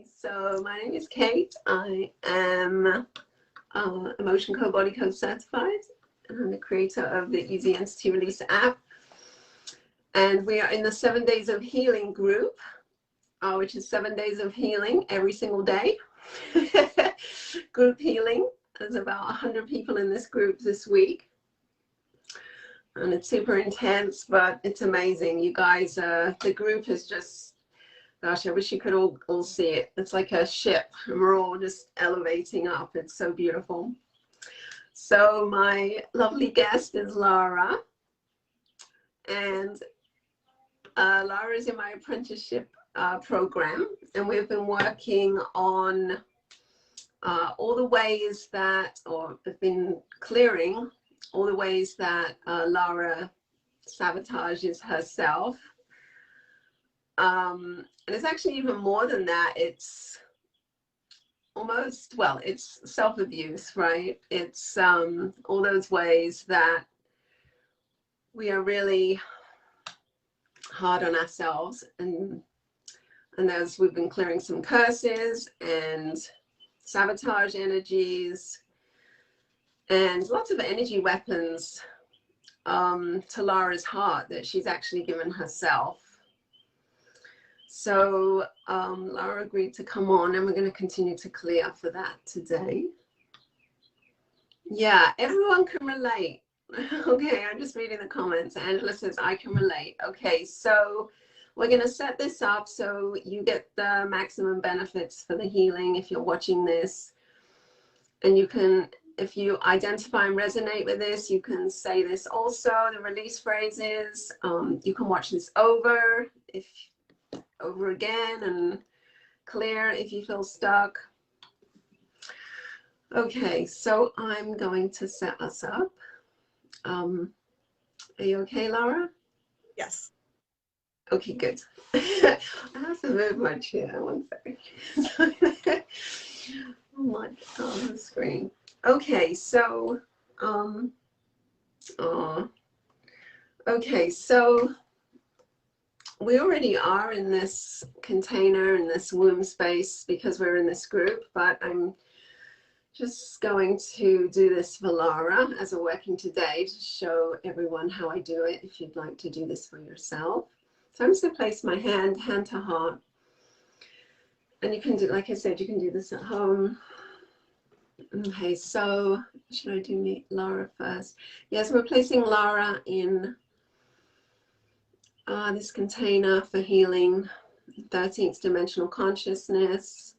So my name is Kate. I am Emotion Code Body Code certified, and I'm the creator of the Easy Entity Release app. And we are in the 7 Days of Healing group, which is 7 days of healing every single day. Group healing. There's about 100 people in this group this week. And it's super intense, but it's amazing. You guys, the group is just, gosh, I wish you could all see it. It's like a ship, and we're all just elevating up. It's so beautiful. So my lovely guest is Lara. And Lara is in my apprenticeship program. And we've been working on all the ways that, or have been clearing all the ways that Lara sabotages herself. And it's actually even more than that. It's almost, well, it's self-abuse, right? It's all those ways that we are really hard on ourselves. And as we've been clearing some curses and sabotage energies and lots of energy weapons to Lara's heart that she's actually given herself. So Lara agreed to come on, and we're going to continue to clear for that today. Yeah, everyone can relate. Okay, I'm just reading the comments. Angela says, I can relate. Okay, so we're going to set this up so you get the maximum benefits for the healing if you're watching this. And you can, if you identify and resonate with this, you can say this also, the release phrases. You can watch this over again and clear if you feel stuck. Okay, so I'm going to set us up. Are you okay, Lara? Yes. Okay, good. I have to move my chair. 1 second. On the screen. Okay, so okay, so we already are in this container, in this womb space, because we're in this group, but I'm just going to do this for Lara as we're working today to show everyone how I do it if you'd like to do this for yourself. So I'm just going to place my hand to heart. And you can do, like I said, you can do this at home. Okay, so should I do Lara first? Yes, we're placing Lara in this container for healing, 13th dimensional consciousness,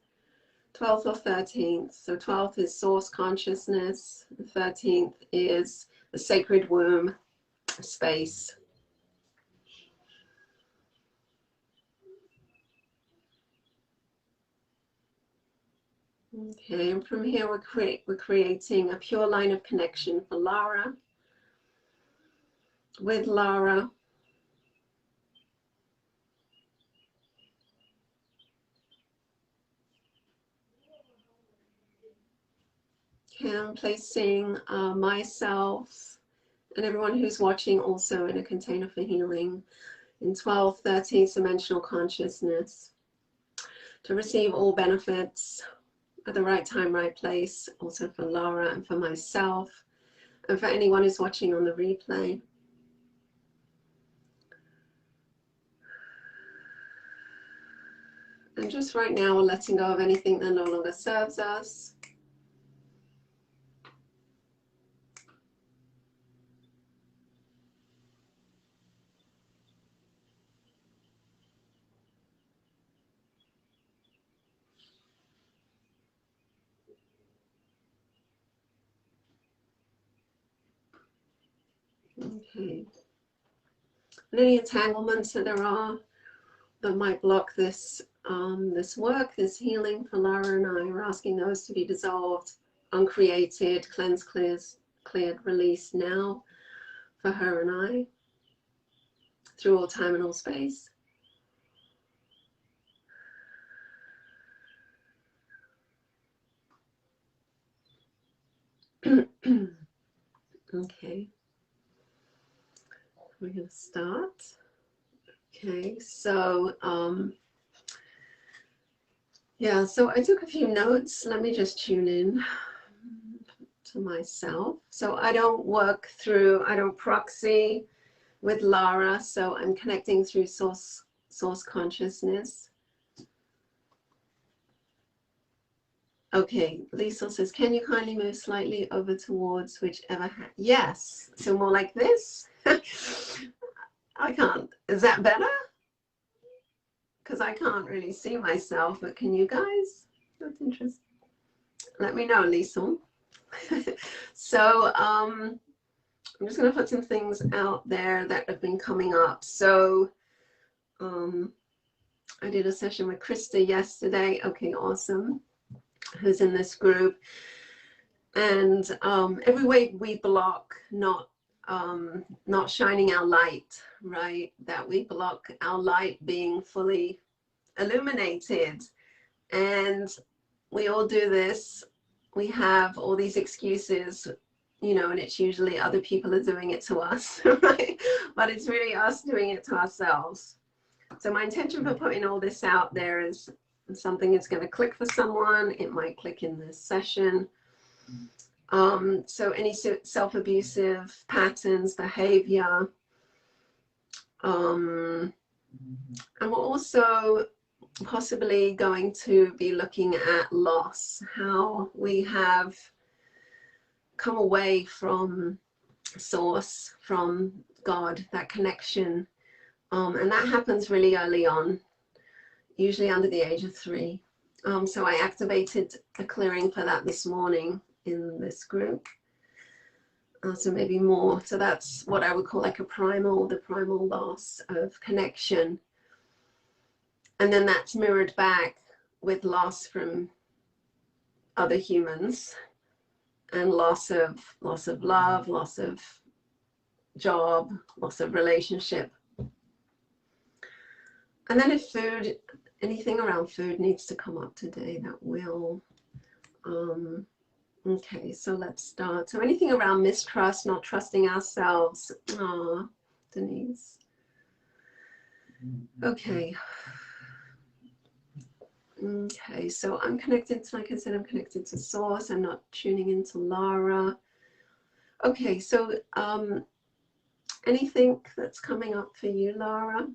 12th or 13th. So 12th is source consciousness, 13th is the sacred womb space. Okay, and from here we're creating a pure line of connection for Lara, with Lara. Okay, I'm placing myself and everyone who's watching also in a container for healing in 12th, 13th dimensional consciousness to receive all benefits at the right time, right place, also for Lara and for myself and for anyone who's watching on the replay. And just right now, we're letting go of anything that no longer serves us. Okay. And any entanglements that there are that might block this this work, this healing for Lara and I, we're asking those to be dissolved, uncreated, cleansed, cleared, released now for her and I through all time and all space. Okay. We're going to start. Okay, so Yeah, so I took a few notes. Let me just tune in to myself. So I don't proxy with Lara, so I'm connecting through source consciousness. Okay, Lisa says, can you kindly move slightly over towards whichever hand? Yes, so more like this. I can't. Is that better? Because I can't really see myself, but can you guys? That's interesting. Let me know, Lisa. So I'm just going to put some things out there that have been coming up. So I did a session with Krista yesterday. Okay, awesome. Who's in this group. And every way we block not shining our light, right? That we block our light being fully illuminated. And we all do this. We have all these excuses, you know, and it's usually other people are doing it to us, right? But it's really us doing it to ourselves. So my intention for putting all this out there is something that's going to click for someone. It might click in this session. So any self-abusive patterns, behavior, and we're also possibly going to be looking at loss, how we have come away from source, from God, that connection. And that happens really early on, usually under the age of 3. So I activated a clearing for that this morning in this group. So maybe more. So that's what I would call like the primal loss of connection. And then that's mirrored back with loss from other humans and loss of love, loss of job, loss of relationship. And then if food, anything around food needs to come up today, that will. Okay, so let's start. So anything around mistrust, not trusting ourselves. Aw, Denise. Okay. Okay, so I'm connected to, like I said, I'm connected to source. I'm not tuning into Lara. Okay, so anything that's coming up for you, Lara?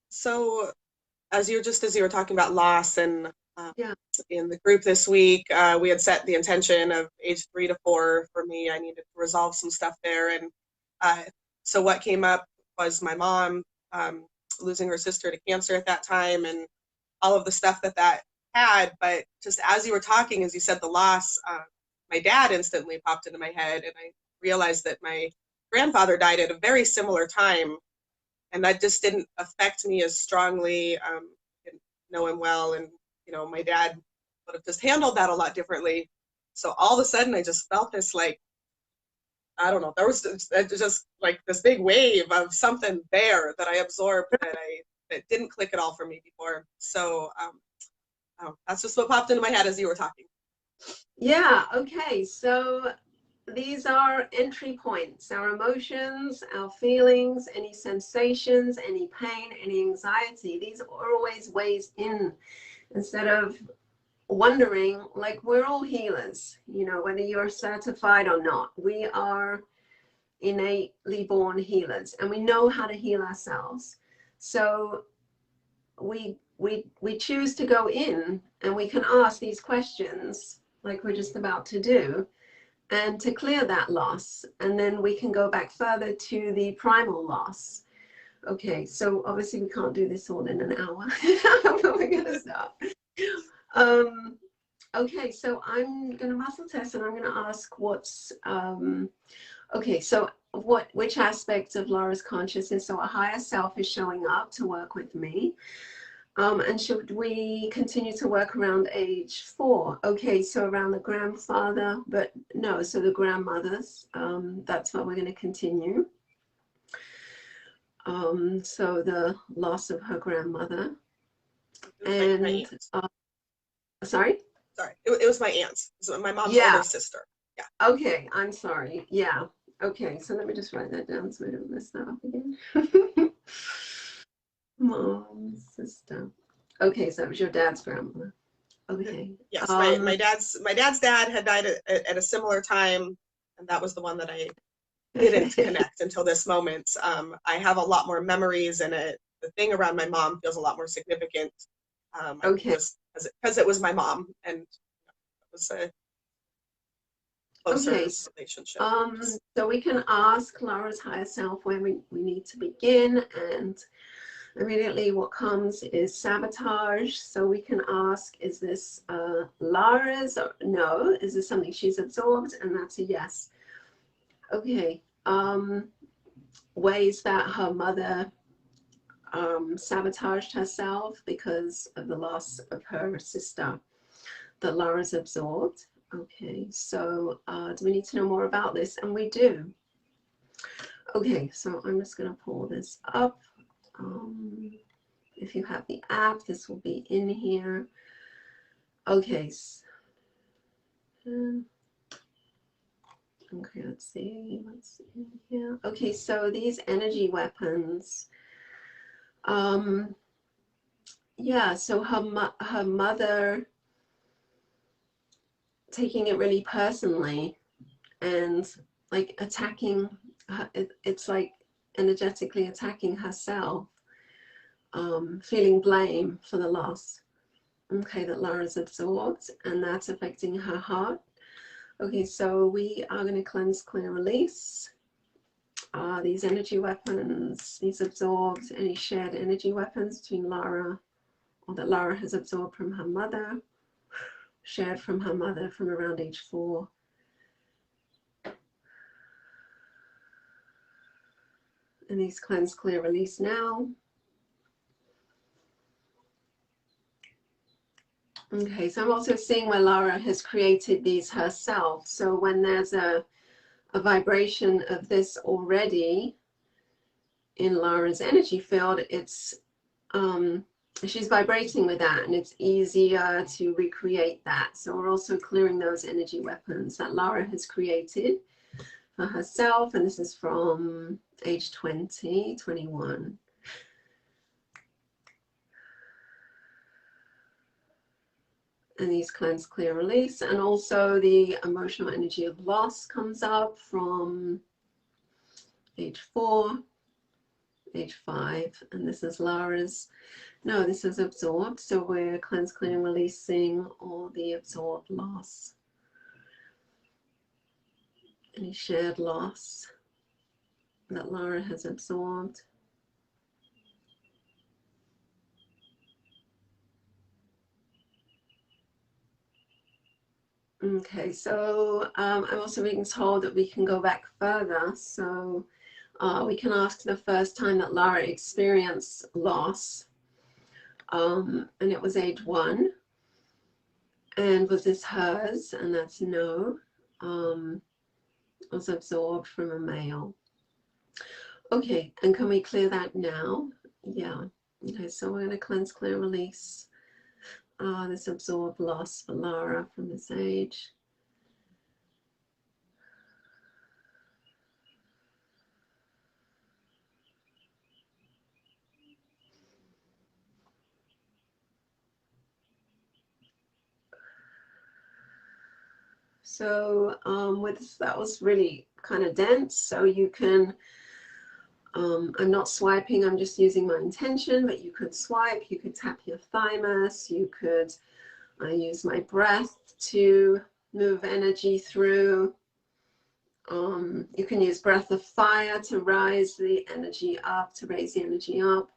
So as you were talking about loss and Yeah. in the group this week, we had set the intention of age 3 to 4 for me. I needed to resolve some stuff there. And so what came up was my mom losing her sister to cancer at that time and all of the stuff that had. But just as you were talking, as you said the loss, my dad instantly popped into my head, and I realized that my grandfather died at a very similar time. And that just didn't affect me as strongly. I didn't know him well, and you know, my dad would have just handled that a lot differently. So all of a sudden, I just felt this, like, I don't know, there was just like this big wave of something there that I absorbed that didn't click at all for me before. So that's just what popped into my head as you were talking. Yeah. Okay. So these are entry points, our emotions, our feelings, any sensations, any pain, any anxiety. These are always ways in, instead of wondering, like, we're all healers, you know, whether you're certified or not. We are innately born healers, and we know how to heal ourselves. So we choose to go in, and we can ask these questions like we're just about to do, and to clear that loss, and then we can go back further to the primal loss. Okay, so obviously we can't do this all in an hour. But we're gonna start. Okay, so I'm gonna muscle test, and I'm gonna ask what's okay, so which aspects of Laura's consciousness, so a higher self, is showing up to work with me. And should we continue to work around age 4? Okay, so around the grandfather, but no, so the grandmothers, that's what we're going to continue. So the loss of her grandmother. And sorry? Sorry, it was my aunt. So my mom's older sister. Yeah. Okay, I'm sorry. Yeah. Okay, so let me just write that down so I don't mess that up again. sister. Okay, so it was your dad's grandmother. Okay. Yes, my dad's dad had died at a similar time, and that was the one that I didn't connect until this moment. I have a lot more memories, and the thing around my mom feels a lot more significant. Okay. Because it was my mom, and it was a closer relationship. So we can ask Lara's higher self where we need to begin, and immediately what comes is sabotage. So we can ask, is this Lara's or no? Is this something she's absorbed? And that's a yes. Okay. Ways that her mother sabotaged herself because of the loss of her sister that Lara's absorbed. Okay, so do we need to know more about this? And we do. Okay, so I'm just going to pull this up. If you have the app, this will be in here. Okay. Okay, let's see what's in here. Okay, so these energy weapons. Yeah, so her mother taking it really personally and like attacking her, it's like energetically attacking herself, feeling blame for the loss, okay, that Lara's absorbed, and that's affecting her heart. Okay, so we are going to cleanse, clear, release these energy weapons, these absorbed, any shared energy weapons between Lara, or that Lara has absorbed from her mother, shared from her mother from around age 4. And these cleanse, clear, release now. Okay, so I'm also seeing where Lara has created these herself. So when there's a vibration of this already in Lara's energy field, it's she's vibrating with that, and it's easier to recreate that. So we're also clearing those energy weapons that Lara has created for herself, and this is from age 20, 21. And these cleanse, clear, release. And also the emotional energy of loss comes up from age 4, age 5, and this is Lara's. No, this is absorbed. So we're cleanse, clearing, releasing all the absorbed loss. Any shared loss that Lara has absorbed. Okay, so I'm also being told that we can go back further. So we can ask the first time that Lara experienced loss, and it was age 1. And was this hers? And that's no. Was absorbed from a male. Okay, and can we clear that now? Yeah. Okay, so we're going to cleanse, clear, release this absorbed loss for Lara from this age. So that was really kind of dense. So you can, I'm not swiping, I'm just using my intention, but you could swipe, you could tap your thymus, you could use my breath to move energy through. You can use breath of fire to rise the energy up, to raise the energy up,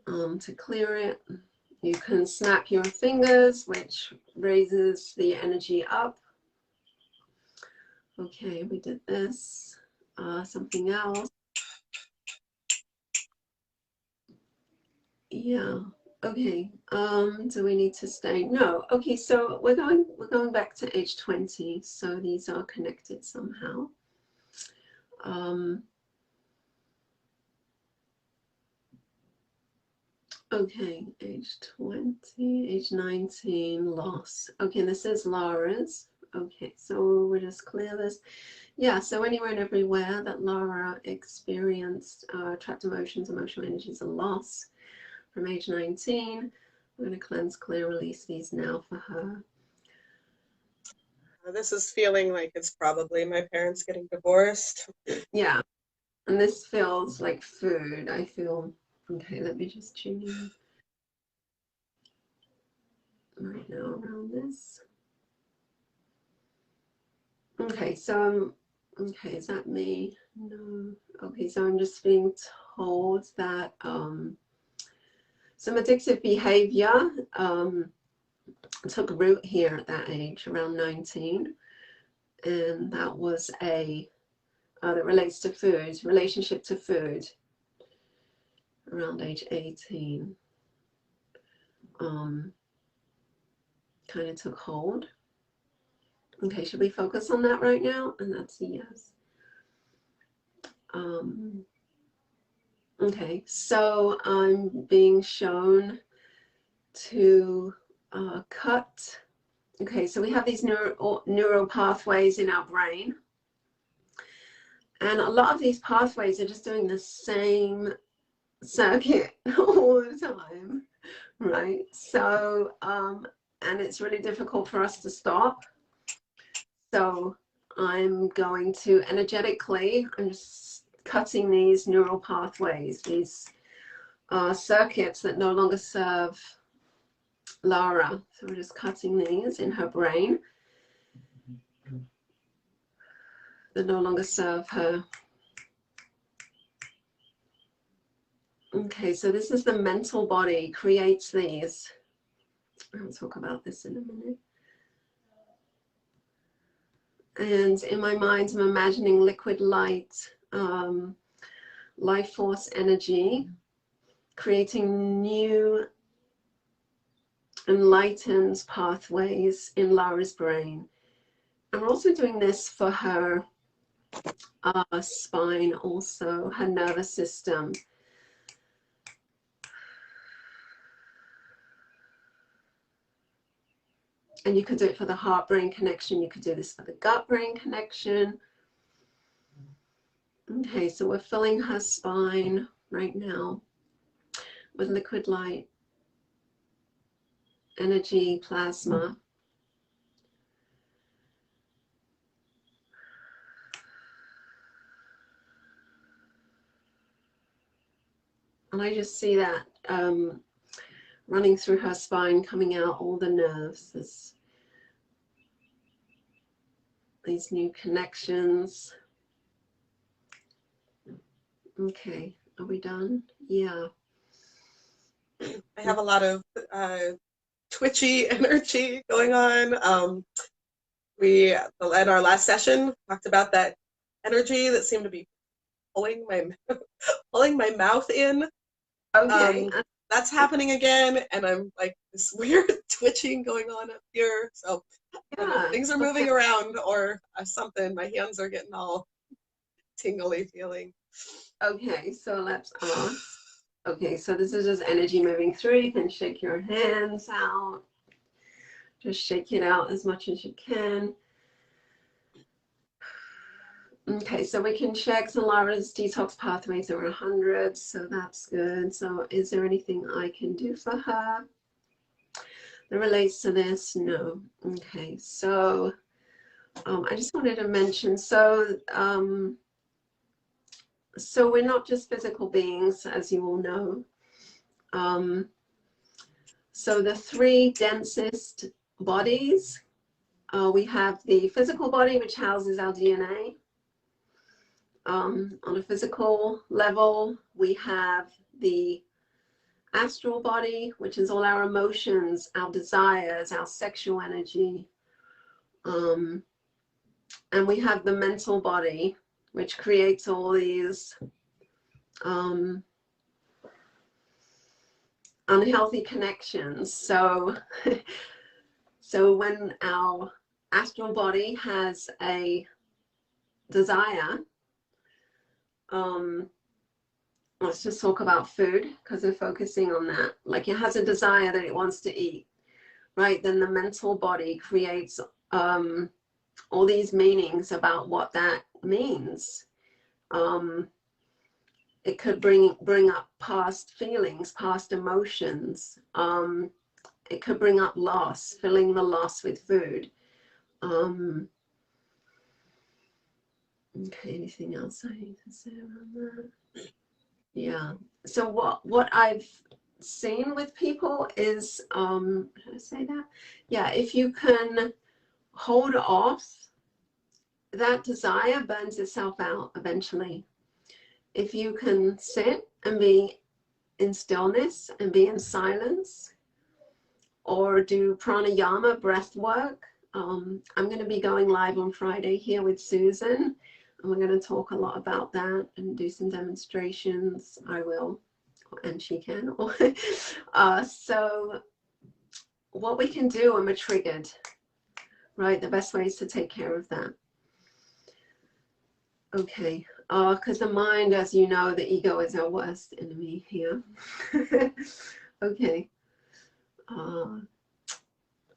to clear it. You can snap your fingers, which raises the energy up. Okay, we did this. Something else. Yeah. Okay. Do we need to stay? No. Okay, so we're going back to age 20. So these are connected somehow. Okay, age 20, age 19, loss. Okay, this is Lara's. Okay, so we'll just clear this. Yeah, so anywhere and everywhere that Lara experienced trapped emotions, emotional energies, and loss from age 19. I'm going to cleanse, clear, release these now for her. This is feeling like it's probably my parents getting divorced. Yeah, and this feels like food. I feel, okay, let me just tune in right now around this. Okay, so okay, is that me? No. Okay, so I'm just being told that some addictive behavior took root here at that age, around 19. And that was that relates to food, relationship to food, around age 18. Kind of took hold. Okay, should we focus on that right now? And that's a yes. Okay, so I'm being shown to cut. Okay, so we have these neural pathways in our brain. And a lot of these pathways are just doing the same circuit all the time, right? So, and it's really difficult for us to stop. So I'm going to energetically, I'm just cutting these neural pathways, these circuits that no longer serve Lara. So we're just cutting these in her brain that no longer serve her. Okay, so this is the mental body creates these. I'll talk about this in a minute. And in my mind, I'm imagining liquid light, life force energy, creating new enlightened pathways in Lara's brain. And we're also doing this for her spine, also her nervous system. And you could do it for the heart-brain connection. You could do this for the gut-brain connection. Okay, so we're filling her spine right now with liquid light, energy, plasma. And I just see that running through her spine, coming out all the nerves. These new connections. Okay, are we done? Yeah. I have a lot of twitchy energy going on. We, at our last session, talked about that energy that seemed to be pulling my mouth in. Okay. That's happening again, and I'm like this weird twitching going on up here. So I don't know, things are moving around or something. My hands are getting all tingly feeling. Okay, so let's okay, so this is just energy moving through. You can shake your hands out. Just shake it out as much as you can. Okay, so we can check Lara's detox pathways are 100, so that's good. So is there anything I can do for her that relates to this? No. Okay, so I just wanted to mention, so we're not just physical beings, as you all know. So the three densest bodies, we have the physical body, which houses our DNA. On a physical level, we have the astral body, which is all our emotions, our desires, our sexual energy. And we have the mental body, which creates all these unhealthy connections. So, so when our astral body has a desire, let's just talk about food because we're focusing on that. Like it has a desire that it wants to eat, right? Then the mental body creates all these meanings about what that means. It could bring up past feelings, past emotions. It could bring up loss, filling the loss with food. Okay, anything else I need to say around that? Yeah. So what I've seen with people is, did I say that? Yeah, if you can hold off, that desire burns itself out eventually. If you can sit and be in stillness and be in silence, or do pranayama, breath work. I'm going to be going live on Friday here with Susan, and we're going to talk a lot about that and do some demonstrations. I will, and she can. So what we can do when we're triggered, right? The best way is to take care of that. Okay, because the mind, as you know, the ego is our worst enemy here. Okay.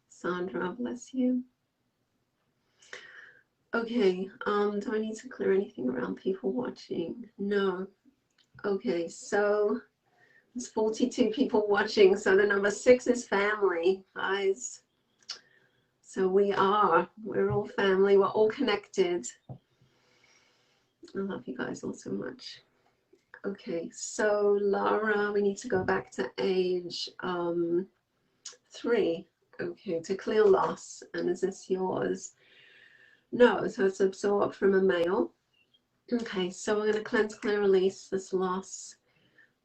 Sandra, bless you. Okay, do I need to clear anything around people watching? No. Okay, so there's 42 people watching, so the number 6 is family, guys. So we're all family, we're all connected. I love you guys all so much. Okay, so Lara, we need to go back to age 3. Okay, to clear loss. And is this yours? No, so it's absorbed from a male. Okay, so we're going to cleanse, clear, release this loss.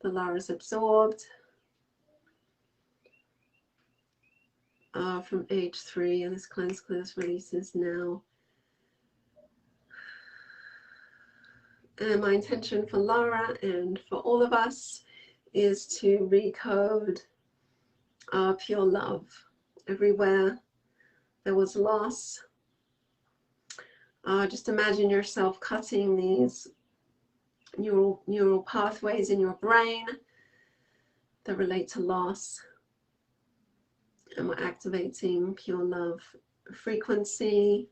The Lara's absorbed from age 3, and this cleanse, clears, releases now. And my intention for Lara and for all of us is to recode pure love. Everywhere there was loss, just imagine yourself cutting these neural pathways in your brain that relate to loss, and we're activating pure love frequency.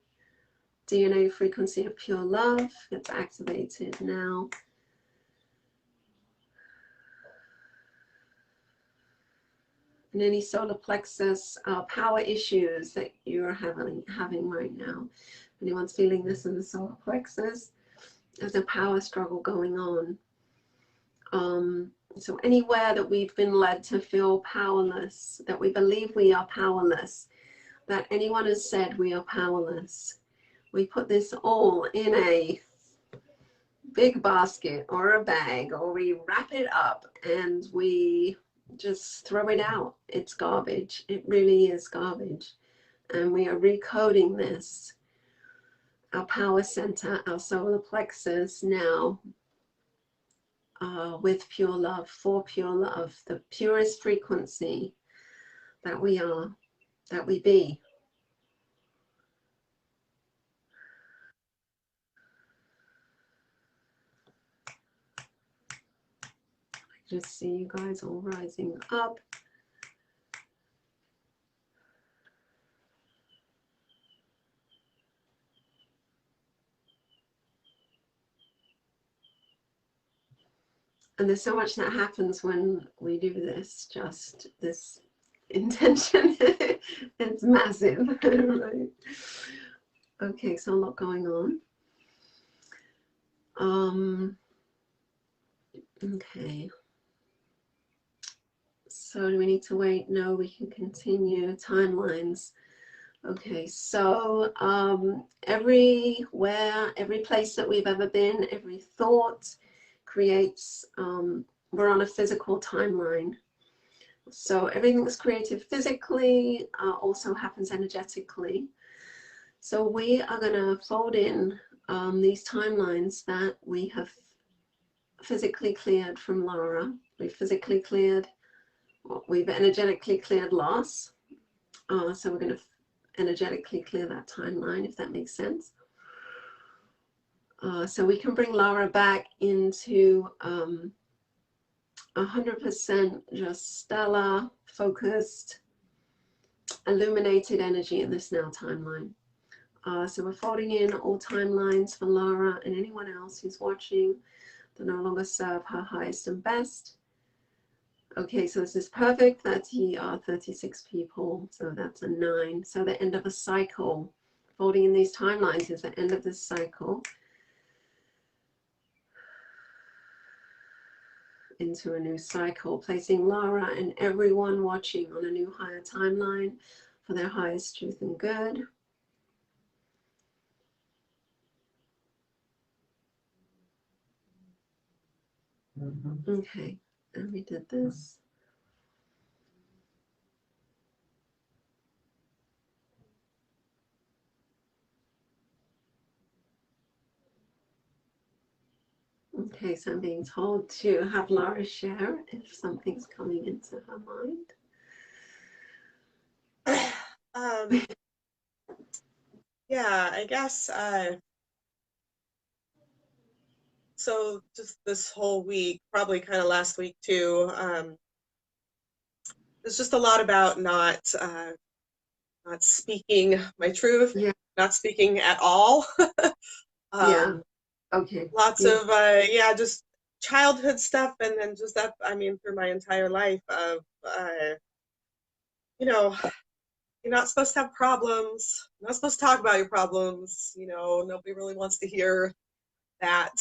DNA frequency of pure love gets activated now. And any solar plexus power issues that you're having right now. If anyone's feeling this in the solar plexus, there's a power struggle going on. So anywhere that we've been led to feel powerless, that we believe we are powerless, that anyone has said we are powerless, we put this all in a big basket or a bag, or we wrap it up and we just throw it out. It's garbage. It really is garbage. And we are recoding this, our power center, our solar plexus now, with pure love, for pure love, the purest frequency that we are, that we be. I just see you guys all rising up. And there's so much that happens when we do this, just this intention. It's massive, right? Okay, so a lot going on. Okay. So do we need to wait? No, we can continue. Timelines. Okay, so everywhere, every place that we've ever been, every thought creates, we're on a physical timeline. So everything that's created physically also happens energetically. So we are going to fold in these timelines that we have physically cleared from Lara. We've physically cleared, we've energetically cleared loss. So we're going to energetically clear that timeline, if that makes sense. So we can bring Lara back into 100% just stellar, focused, illuminated energy in this now timeline. So we're folding in all timelines for Lara and anyone else who's watching. that no longer serve her highest and best. Okay, so this is perfect. 36 people, so that's a 9. So the end of a cycle. Folding in these timelines is the end of this cycle into a new cycle, placing Lara and everyone watching on a new higher timeline for their highest truth and good. Okay, and we did this. Okay, so I'm being told to have Lara share if something's coming into her mind. Yeah, I guess, so just this whole week, probably kind of last week too, it's just a lot about not speaking my truth, Yeah, not speaking at all. yeah, okay. Lots Yeah. of, just childhood stuff, and then just that, I mean, through my entire life of, you know, you're not supposed to have problems, you're not supposed to talk about your problems, you know, nobody really wants to hear that.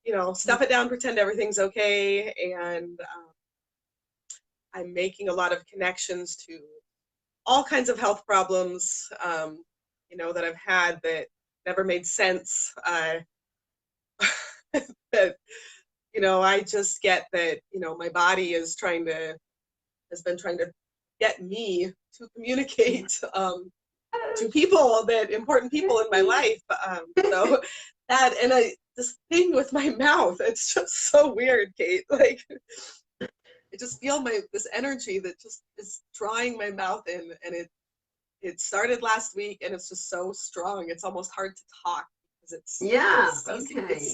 You know, stuff it down, pretend everything's okay, and I'm making a lot of connections to all kinds of health problems, you know, that I've had that never made sense. That, you know, I just get that, you know, my body has been trying to get me to communicate to people, that important people in my life. So that, and this thing with my mouth, it's just so weird, Kate. Like, I just feel this energy that just is drawing my mouth in, and it started last week, and it's just so strong. It's almost hard to talk because it's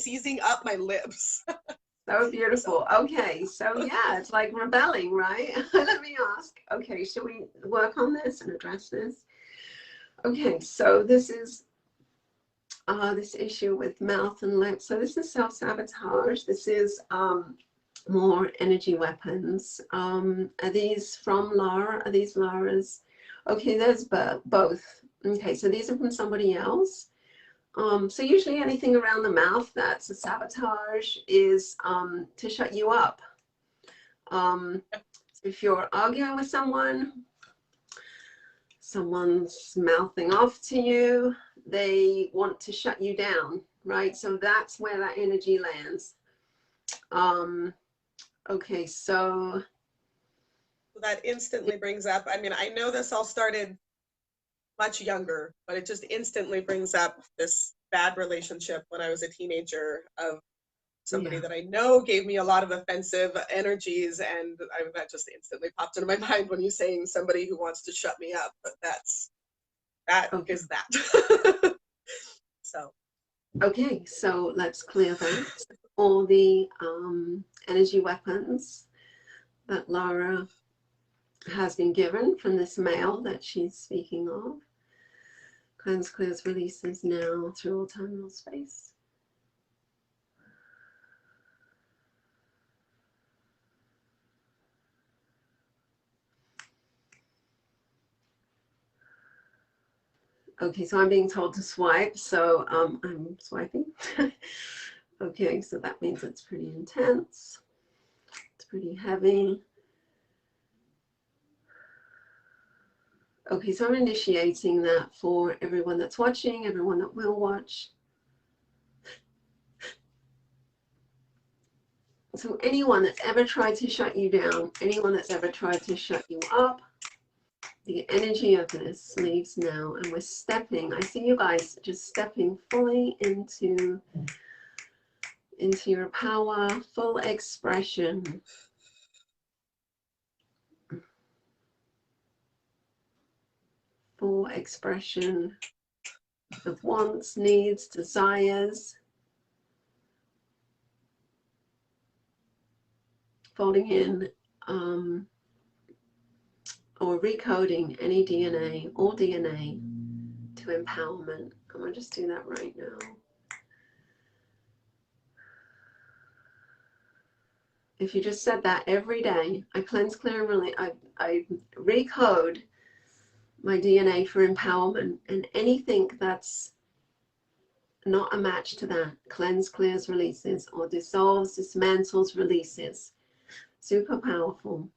seizing up my lips. So beautiful. Okay, so yeah, it's like rebelling, right? Let me ask. Okay, should we work on this and address this? Okay, so this is this issue with mouth and lips. So this is self-sabotage. This is more energy weapons. Are these from Lara? Are these Lara's? Okay, there's both. Okay, so these are from somebody else. So usually anything around the mouth that's a sabotage is to shut you up. If you're arguing with someone's mouthing off to you, they want to shut you down, right? So that's where that energy lands. Okay, so that instantly brings up, I mean, I know this all started much younger, but it just instantly brings up this bad relationship when I was a teenager of somebody that I know gave me a lot of offensive energies, and that just instantly popped into my mind when you're saying somebody who wants to shut me up. But that is that. So. Okay, so let's clear that. All the energy weapons that Lara has been given from this male that she's speaking of. Cleanse, clears, releases now through all time and all space. Okay, so I'm being told to swipe, so I'm swiping. Okay, so that means it's pretty intense. It's pretty heavy. Okay, so I'm initiating that for everyone that's watching, everyone that will watch. So anyone that's ever tried to shut you down, anyone that's ever tried to shut you up, the energy of this leaves now, and we're stepping. I see you guys just stepping fully into your power, full expression. Full expression of wants, needs, desires. Folding in or recoding any DNA, all DNA to empowerment. I'm going to just do that right now. if you just said that every day, I cleanse, clear, and release, I recode my DNA for empowerment, and anything that's not a match to that, cleanse, clears, releases, or dissolves, dismantles, releases. Super powerful.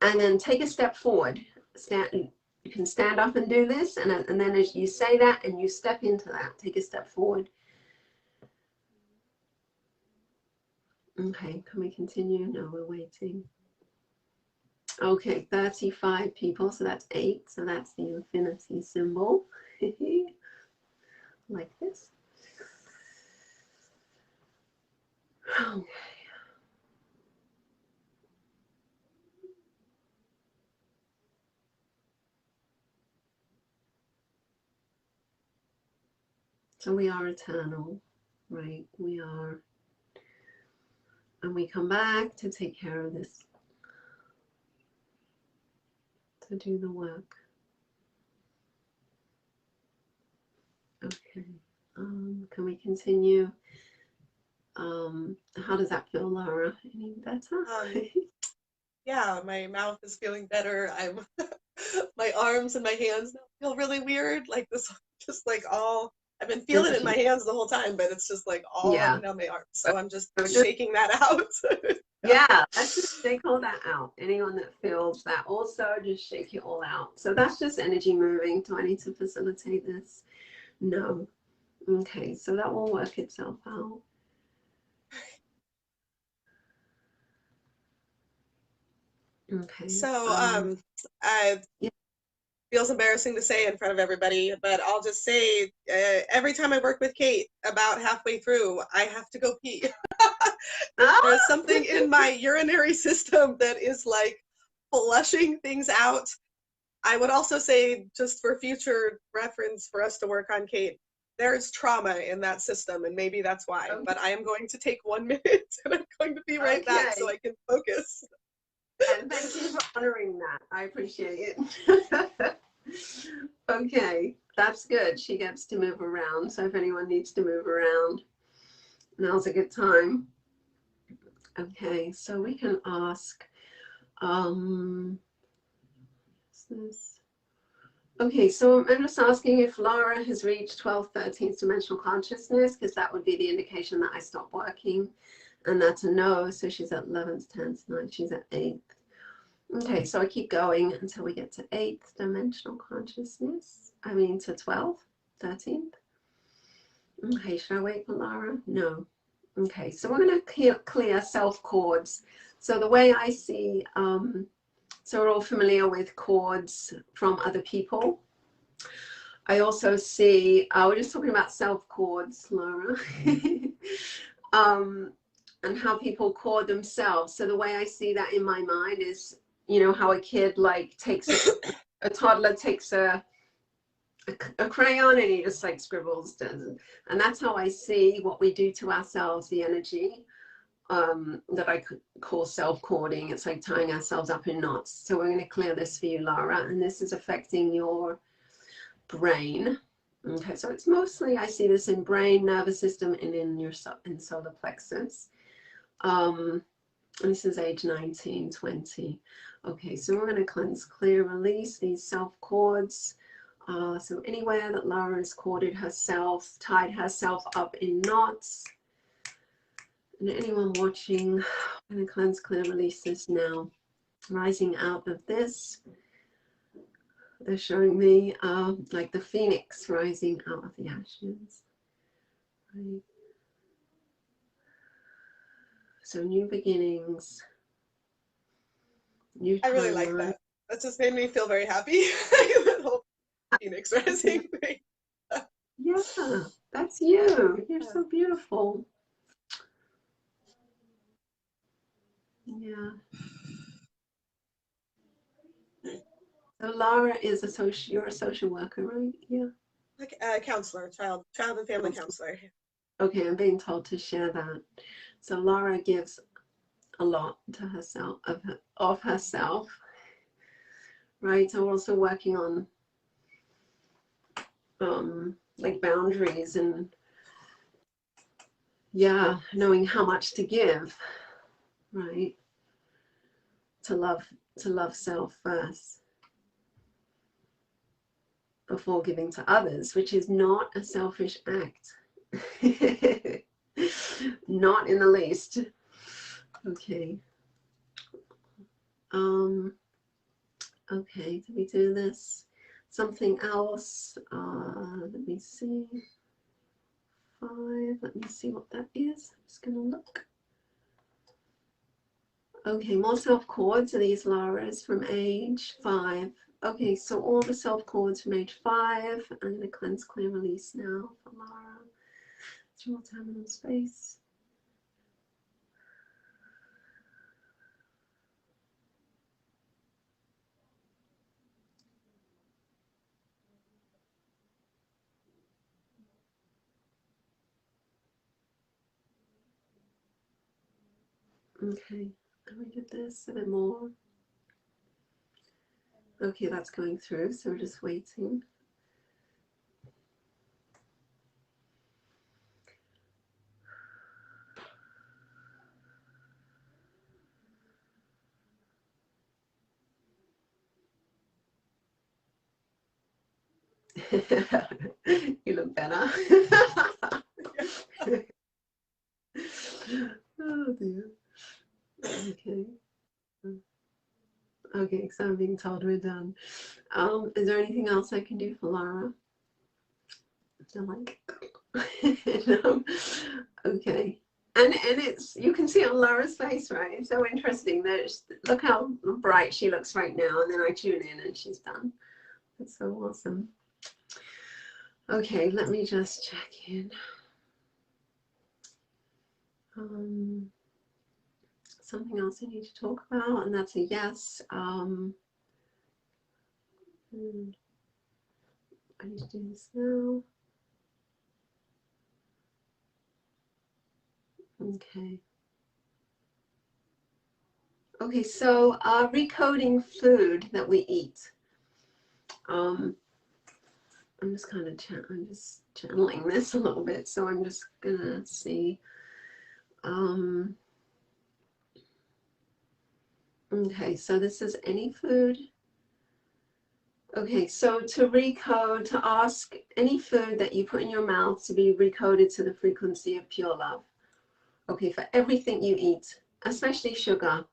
And then take a step forward. You can stand up and do this, and then as you say that and you step into that, take a step forward. Okay, can we continue? No, we're waiting. Okay, 35 people, so that's 8. So that's the infinity symbol. Like this. Okay. So we are eternal, right? We are. And we come back to take care of this, to do the work. Okay. Can we continue? How does that feel, Laura? Any better? Yeah, my mouth is feeling better. I'm my arms and my hands now feel really weird. Like this, just like all I've been feeling it in my hands the whole time, but it's just like all up and down my arms. So I'm just shaking that out. Yeah, let's just shake all that out. Anyone that feels that also, just shake it all out. So that's just energy moving. Do I need to facilitate this? No. Okay, so that will work itself out. Okay. So it feels embarrassing to say in front of everybody, but I'll just say every time I work with Kate, about halfway through, I have to go pee. There's something in my urinary system that is like flushing things out. I would also say, just for future reference for us to work on, Kate, there's trauma in that system, and maybe that's why. Okay. But I am going to take 1 minute, and I'm going to be right back so I can focus. And thank you for honoring that. I appreciate it. Okay, that's good. She gets to move around. So if anyone needs to move around, now's a good time. Okay, so we can ask, what's this? Okay, so I'm just asking if Laura has reached 12th, 13th dimensional consciousness, because that would be the indication that I stopped working. And that's a no. So she's at 11th, 10th, 9th, she's at 8th. Okay, so I keep going until we get to 8th dimensional consciousness. I mean to 12th, 13th. Okay, should I wait for Laura? No. Okay, so we're going to clear self-cords. So the way I see, so we're all familiar with cords from other people. I also see, we're just talking about self-cords, Laura, and how people cord themselves. So the way I see that in my mind is, you know, how a kid like takes a toddler takes a crayon and he just like scribbles, and that's how I see what we do to ourselves, the energy that I could call self-cording. It's like tying ourselves up in knots. So we're going to clear this for you, Laura, and this is affecting your brain. Okay, so it's mostly, I see this in brain, nervous system, and in your solar plexus. This is age 19, 20. Okay, so we're going to cleanse, clear, release these self-cords. So anywhere that Laura has corded herself, tied herself up in knots. And anyone watching, I'm going to cleanse, clear, release this now. Rising out of this. They're showing me like the phoenix rising out of the ashes. Right. So new beginnings. New I really like that. That just made me feel very happy. That whole phoenix rising thing. Yeah, that's you. You're so beautiful. Yeah. So Laura is you're a social worker, right? Yeah. Like a counselor, child and family counselor. Okay, I'm being told to share that. So Laura gives a lot to herself, of herself, right? So we're also working on like boundaries and yeah, knowing how much to give. right? To love self first before giving to others, which is not a selfish act. Not in the least. Okay. Okay, did we do this? Something else. Let me see. 5. Let me see what that is. I'm just gonna look. Okay, more self chords. Are these Laura's from age 5? Okay, so all the self chords from age 5. I'm gonna cleanse, clear, release now for Laura. Through all time and space. Okay, and we did this a bit more. Okay, that's going through, so we're just waiting. You look better. Oh dear. Okay. Okay, so I'm being told we're done. Is there anything else I can do for Lara? They're like, no. Okay. And it's, you can see on Lara's face, right? It's so interesting that look how bright she looks right now, and then I tune in and she's done. That's so awesome. Okay, let me just check in. Something else I need to talk about, and that's a yes. I need to do this now. Okay. Okay, so recoding food that we eat. I'm just kind of I'm just channeling this a little bit, so I'm just gonna see. Okay, so this is any food. Okay, so to recode, to ask any food that you put in your mouth to be recoded to the frequency of pure love. Okay, for everything you eat, especially sugar.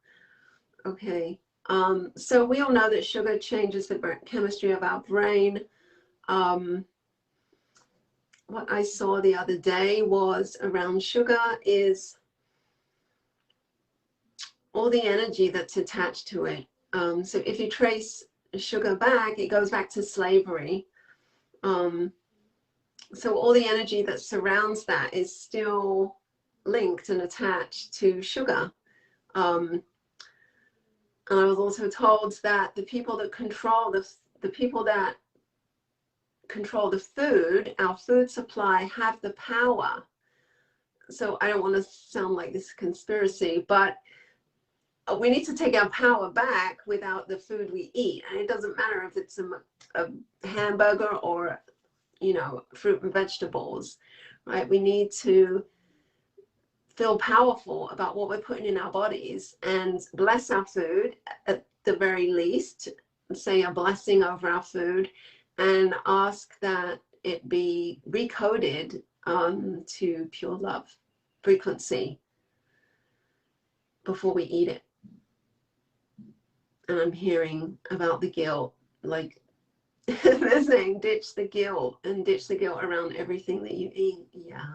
Okay, so we all know that sugar changes the chemistry of our brain. What I saw the other day was around sugar is all the energy that's attached to it. So if you trace sugar back, it goes back to slavery. So all the energy that surrounds that is still linked and attached to sugar. And I was also told that the people that control the people that control the food, our food supply, have the power. So I don't want to sound like this conspiracy, but we need to take our power back without the food we eat. And it doesn't matter if it's a hamburger or, you know, fruit and vegetables, right? We need to feel powerful about what we're putting in our bodies and bless our food at the very least, say a blessing over our food, and ask that it be recoded to pure love frequency before we eat it. And I'm hearing about the guilt, like they're saying ditch the guilt and ditch the guilt around everything that you eat. Yeah.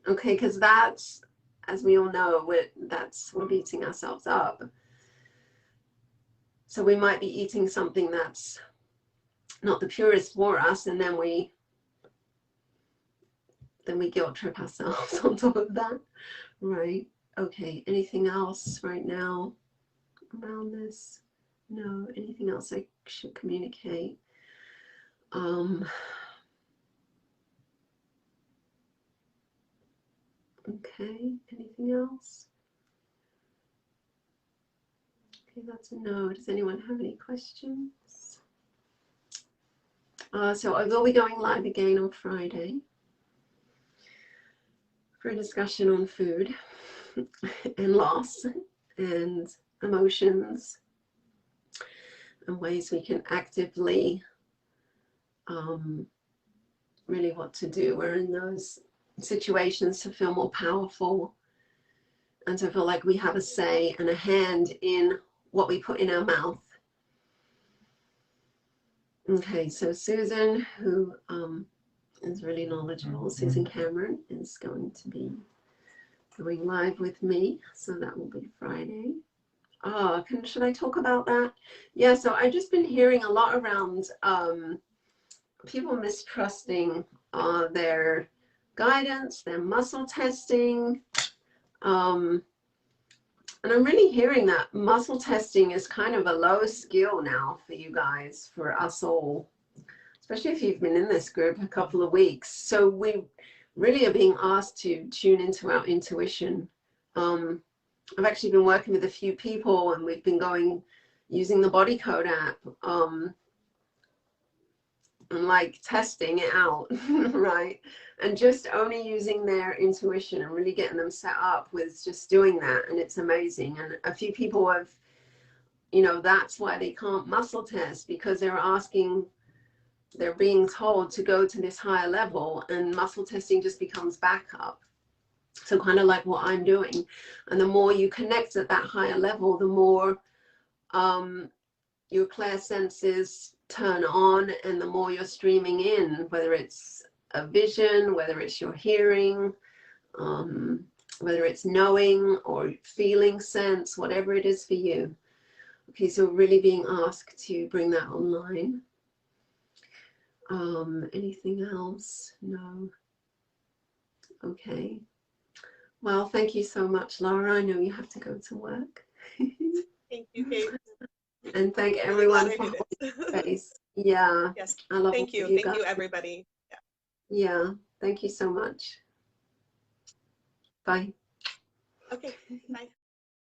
Okay, because that's, as we all know, we're beating ourselves up. So we might be eating something that's not the purest for us, and then we guilt trip ourselves on top of that. Right. Okay, anything else right now around this? No, anything else I should communicate? Okay, anything else? Okay, that's a no. Does anyone have any questions? So I will be going live again on Friday for a discussion on food and loss. and emotions and ways we can actively really what to do. We're in those situations to feel more powerful and to feel like we have a say and a hand in what we put in our mouth. Okay, so Susan, who is really knowledgeable, Susan Cameron, is going to be going live with me. So that will be Friday. Should I talk about that? Yeah, so I've just been hearing a lot around people mistrusting their guidance, their muscle testing. And I'm really hearing that muscle testing is kind of a low skill now for you guys, for us all, especially if you've been in this group a couple of weeks. So we really are being asked to tune into our intuition. I've actually been working with a few people and we've been using the Body Code app and like testing it out, right? And just only using their intuition and really getting them set up with just doing that. And it's amazing. And a few people have, you know, that's why they can't muscle test, because they're being told to go to this higher level, and muscle testing just becomes backup. So kind of like what I'm doing. And the more you connect at that higher level, the more your clair senses turn on, and the more you're streaming in, whether it's a vision, whether it's your hearing, whether it's knowing or feeling sense, whatever it is for you. Okay, so really being asked to bring that online. Anything else? No. Okay. Well, thank you so much, Laura. I know you have to go to work. Thank you, Kate. And thank everyone for holding space. Yeah. Yes. I love Thank you. Thank you, everybody. Yeah. Thank you so much. Bye. Okay. Bye.